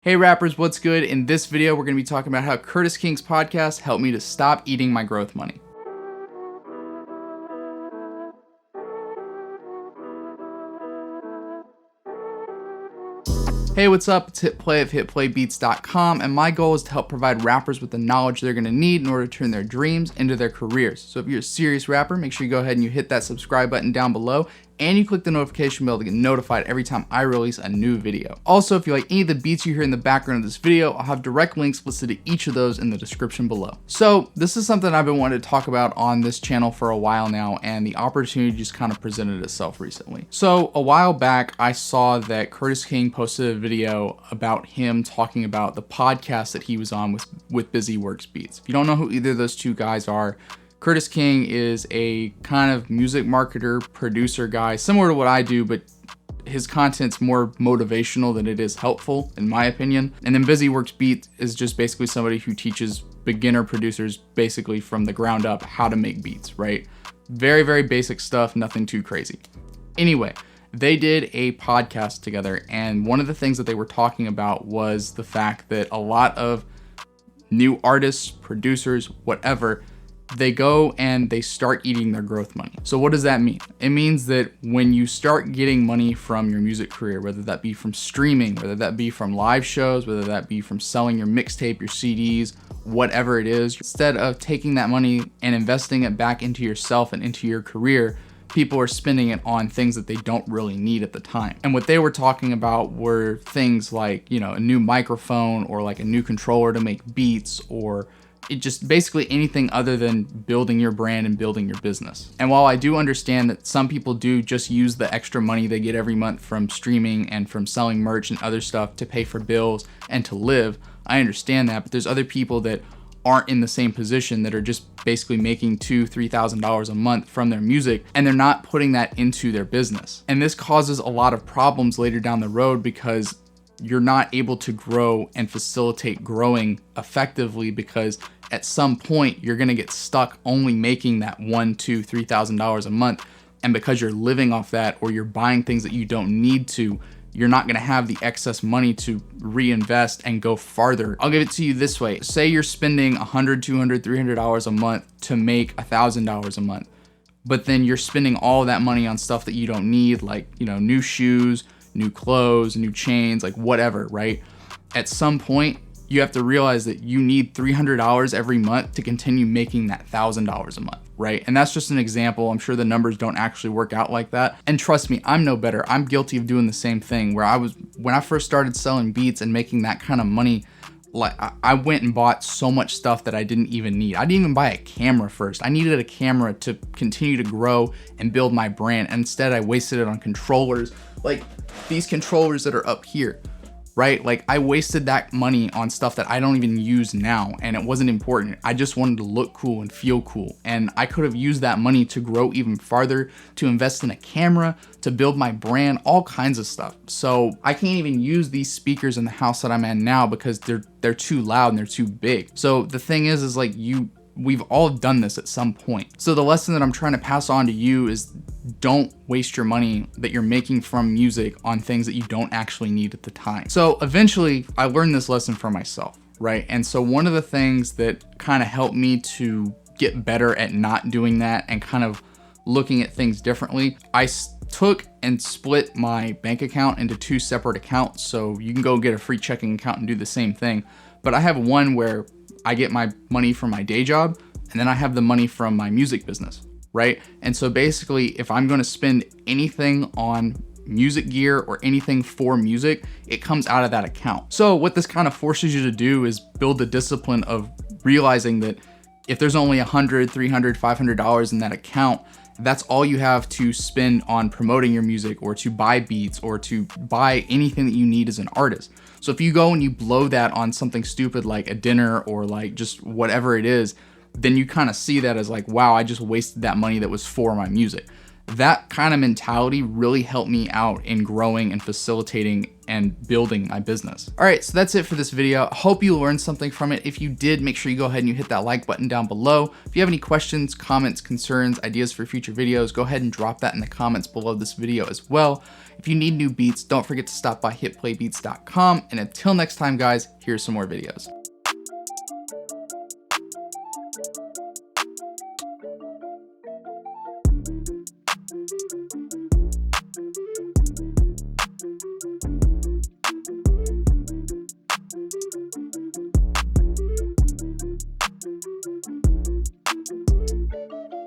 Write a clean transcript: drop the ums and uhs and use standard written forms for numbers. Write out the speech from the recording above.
Hey rappers, what's good? In this video, we're going to be talking about how Curtis King's podcast helped me to stop eating my growth money. Hey, what's up? It's TPLAY of hitplaybeats.com, and my goal is to help provide rappers with the knowledge they're going to need in order to turn their dreams into their careers. So if you're a serious rapper, make sure you go ahead and you hit that subscribe button down below, and you click the notification bell to get notified every time I release a new video. Also, if you like any of the beats you hear in the background of this video, I'll have direct links listed to each of those in the description below. So this is something I've been wanting to talk about on this channel for a while now, and the opportunity just kind of presented itself recently. So a while back, I saw that Curtis King posted a video about him talking about the podcast that he was on with Busy Works Beats. If you don't know who either of those two guys are, Curtis King is a kind of music marketer, producer guy, similar to what I do, but his content's more motivational than it is helpful, in my opinion. And then Busy Works Beats is just basically somebody who teaches beginner producers basically from the ground up how to make beats, right? Very, very basic stuff, nothing too crazy. Anyway, they did a podcast together, and one of the things that they were talking about was the fact that a lot of new artists, producers, whatever, they go and they start eating their growth money. So what does that mean? It means that when you start getting money from your music career, whether that be from streaming, whether that be from live shows, whether that be from selling your mixtape, your CDs, whatever it is, instead of taking that money and investing it back into yourself and into your career, people are spending it on things that they don't really need at the time. And what they were talking about were things like, you know, a new microphone or like a new controller to make beats, or it just basically anything other than building your brand and building your business. And while I do understand that some people do just use the extra money they get every month from streaming and from selling merch and other stuff to pay for bills and to live, I understand that, but there's other people that aren't in the same position that are just basically making $2,000-$3,000 a month from their music, and they're not putting that into their business. And this causes a lot of problems later down the road because you're not able to grow and facilitate growing effectively, because at some point you're gonna get stuck only making that $1,000, $2,000, $3,000 a month. And because you're living off that, or you're buying things that you don't need to, you're not gonna have the excess money to reinvest and go farther. I'll give it to you this way. Say you're spending $100, $200, $300 a month to make $1,000 a month, but then you're spending all of that money on stuff that you don't need, like, you know, new shoes, new clothes, new chains, like whatever, right? At some point, you have to realize that you need $300 every month to continue making that $1,000 a month, right? And that's just an example. I'm sure the numbers don't actually work out like that. And trust me, I'm no better. I'm guilty of doing the same thing, where when I first started selling beats and making that kind of money, like I went and bought so much stuff that I didn't even need. I didn't even buy a camera first. I needed a camera to continue to grow and build my brand. And instead I wasted it on controllers, like these controllers that are up here, right? Like I wasted that money on stuff that I don't even use now, and it wasn't important. I just wanted to look cool and feel cool. And I could have used that money to grow even farther, to invest in a camera, to build my brand, all kinds of stuff. So I can't even use these speakers in the house that I'm in now because they're too loud and they're too big. So the thing is like we've all done this at some point. So the lesson that I'm trying to pass on to you is don't waste your money that you're making from music on things that you don't actually need at the time. So eventually I learned this lesson for myself, right? And so one of the things that kind of helped me to get better at not doing that and kind of looking at things differently, I took and split my bank account into two separate accounts. So you can go get a free checking account and do the same thing. But I have one where I get my money from my day job, and then I have the money from my music business, right? And so basically, if I'm gonna spend anything on music gear or anything for music, it comes out of that account. So what this kind of forces you to do is build the discipline of realizing that if there's only $100, $300, $500 in that account, that's all you have to spend on promoting your music, or to buy beats, or to buy anything that you need as an artist. So if you go and you blow that on something stupid like a dinner or like just whatever it is, then you kind of see that as like, wow, I just wasted that money that was for my music. That kind of mentality really helped me out in growing and facilitating and building my business. All right, so that's it for this video. I hope you learned something from it. If you did, make sure you go ahead and you hit that like button down below. If you have any questions, comments, concerns, ideas for future videos, go ahead and drop that in the comments below this video as well. If you need new beats, don't forget to stop by hitplaybeats.com. And until next time, guys, here's some more videos.